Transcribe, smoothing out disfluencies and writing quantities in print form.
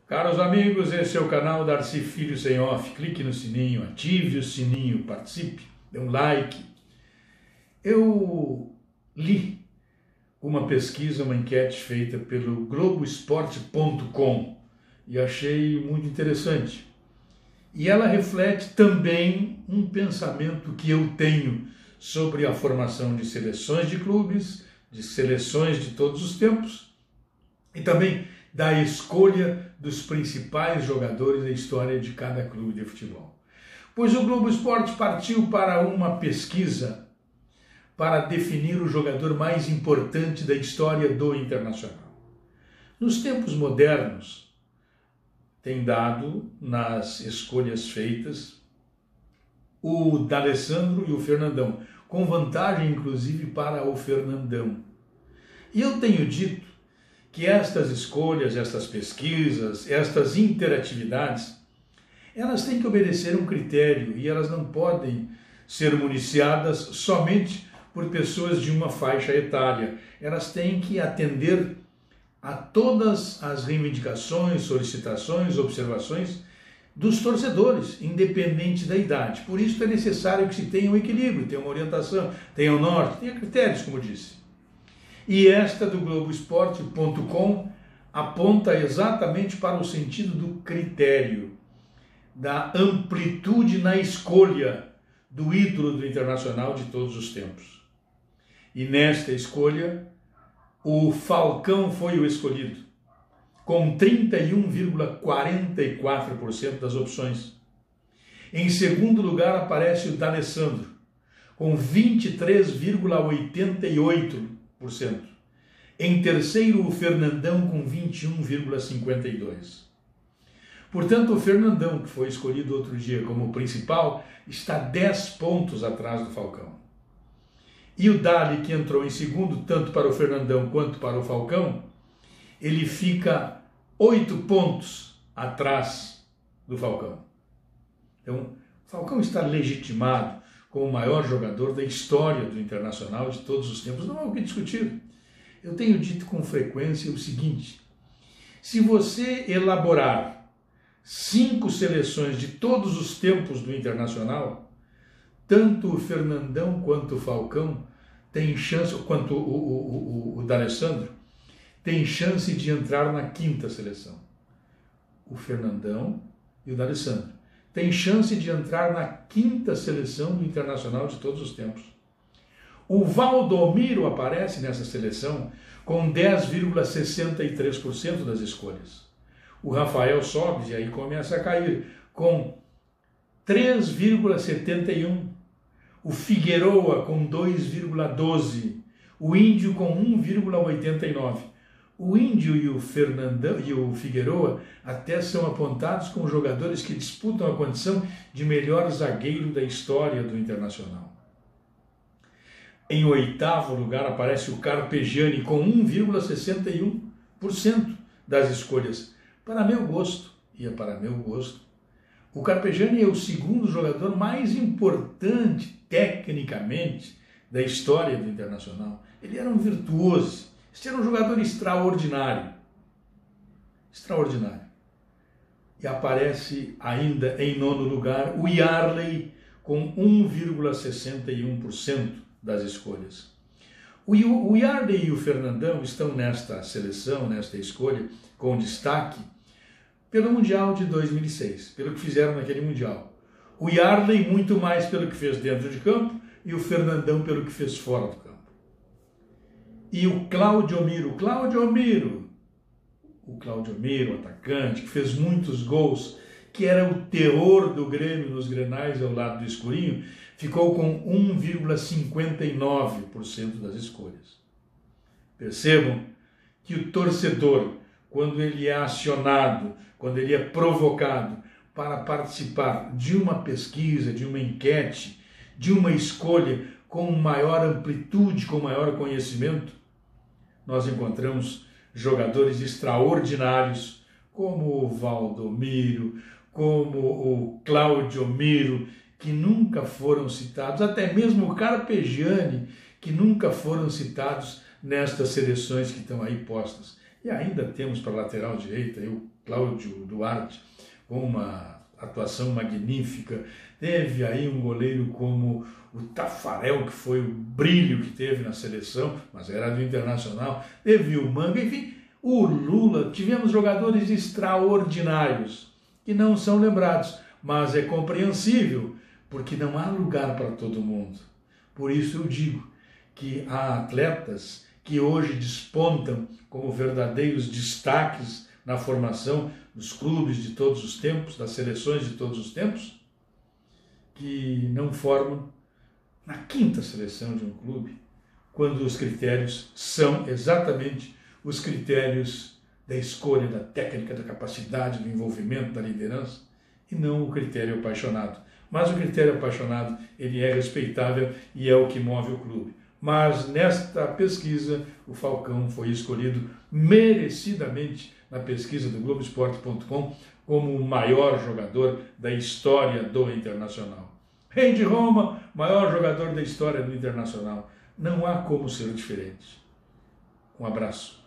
Caros amigos, esse é o canal Darcy Filho Sem Off. Clique no sininho, ative o sininho, participe, dê um like. Eu li uma pesquisa, uma enquete feita pelo Globoesporte.com e achei muito interessante. E ela reflete também um pensamento que eu tenho sobre a formação de seleções de clubes, de seleções de todos os tempos e também da escolha dos principais jogadores da história de cada clube de futebol. Pois o Globo Esporte partiu para uma pesquisa para definir o jogador mais importante da história do Internacional. Nos tempos modernos, tem dado nas escolhas feitas o D'Alessandro e o Fernandão, com vantagem inclusive para o Fernandão. E eu tenho dito que estas escolhas, estas pesquisas, estas interatividades, elas têm que obedecer um critério e elas não podem ser municiadas somente por pessoas de uma faixa etária. Elas têm que atender a todas as reivindicações, solicitações, observações dos torcedores, independente da idade. Por isso é necessário que se tenha um equilíbrio, tenha uma orientação, tenha um norte, tenha critérios, como disse. E esta do Globoesporte.com aponta exatamente para o sentido do critério, da amplitude na escolha do ídolo do Internacional de todos os tempos. E nesta escolha, o Falcão foi o escolhido, com 31,44% das opções. Em segundo lugar aparece o D'Alessandro, com 23,88%. Em terceiro, o Fernandão, com 21,52%. Portanto, o Fernandão, que foi escolhido outro dia como principal, está 10 pontos atrás do Falcão. E o Dali, que entrou em segundo, tanto para o Fernandão quanto para o Falcão, ele fica 8 pontos atrás do Falcão. Então, o Falcão está legitimado como o maior jogador da história do Internacional de todos os tempos. Não há o que discutir. Eu tenho dito com frequência o seguinte: se você elaborar 5 seleções de todos os tempos do Internacional, tanto o Fernandão quanto o Falcão têm chance, quanto o D'Alessandro, tem chance de entrar na 5ª seleção. O Fernandão e o D'Alessandro têm chance de entrar na 5ª seleção do Internacional de todos os tempos. O Valdomiro aparece nessa seleção com 10,63% das escolhas. O Rafael sobe e aí começa a cair com 3,71%. O Figueroa com 2,12%. O Índio com 1,89%. O Índio e o Fernandão e o Figueroa até são apontados como jogadores que disputam a condição de melhor zagueiro da história do Internacional. Em 8º lugar aparece o Carpegiani com 1,61% das escolhas. Para meu gosto, o Carpegiani é o segundo jogador mais importante tecnicamente da história do Internacional. Ele era um virtuoso. Este era um jogador extraordinário. Extraordinário. E aparece ainda em 9º lugar o Yarley com 1,61% das escolhas. O Yarley e o Fernandão estão nesta seleção, nesta escolha, com destaque pelo Mundial de 2006, pelo que fizeram naquele Mundial. O Yarley muito mais pelo que fez dentro de campo e o Fernandão pelo que fez fora do campo. E o Claudio Miro, atacante, que fez muitos gols, que era o terror do Grêmio nos grenais ao lado do escurinho, ficou com 1,59% das escolhas. Percebam que o torcedor, quando ele é acionado, quando ele é provocado para participar de uma pesquisa, de uma enquete, de uma escolha com maior amplitude, com maior conhecimento, nós encontramos jogadores extraordinários como o Valdomiro, como o Claudio Miro, que nunca foram citados, até mesmo o Carpegiani, que nunca foram citados nestas seleções que estão aí postas. E ainda temos para a lateral direita o Cláudio Duarte, com uma atuação magnífica. Teve aí um goleiro como o Tafarel, que foi o brilho que teve na seleção, mas era do Internacional. Teve o Manga, enfim, o Lula. Tivemos jogadores extraordinários que não são lembrados, mas é compreensível, porque não há lugar para todo mundo. Por isso eu digo que há atletas que hoje despontam como verdadeiros destaques na formação dos clubes de todos os tempos, das seleções de todos os tempos, que não formam na quinta seleção de um clube, quando os critérios são exatamente os critérios da escolha, da técnica, da capacidade, do envolvimento, da liderança, e não o critério apaixonado. Mas o critério apaixonado, ele é respeitável e é o que move o clube. Mas nesta pesquisa, o Falcão foi escolhido merecidamente na pesquisa do Globoesporte.com como o maior jogador da história do Internacional. Rei de Roma, maior jogador da história do Internacional. Não há como ser diferente. Um abraço.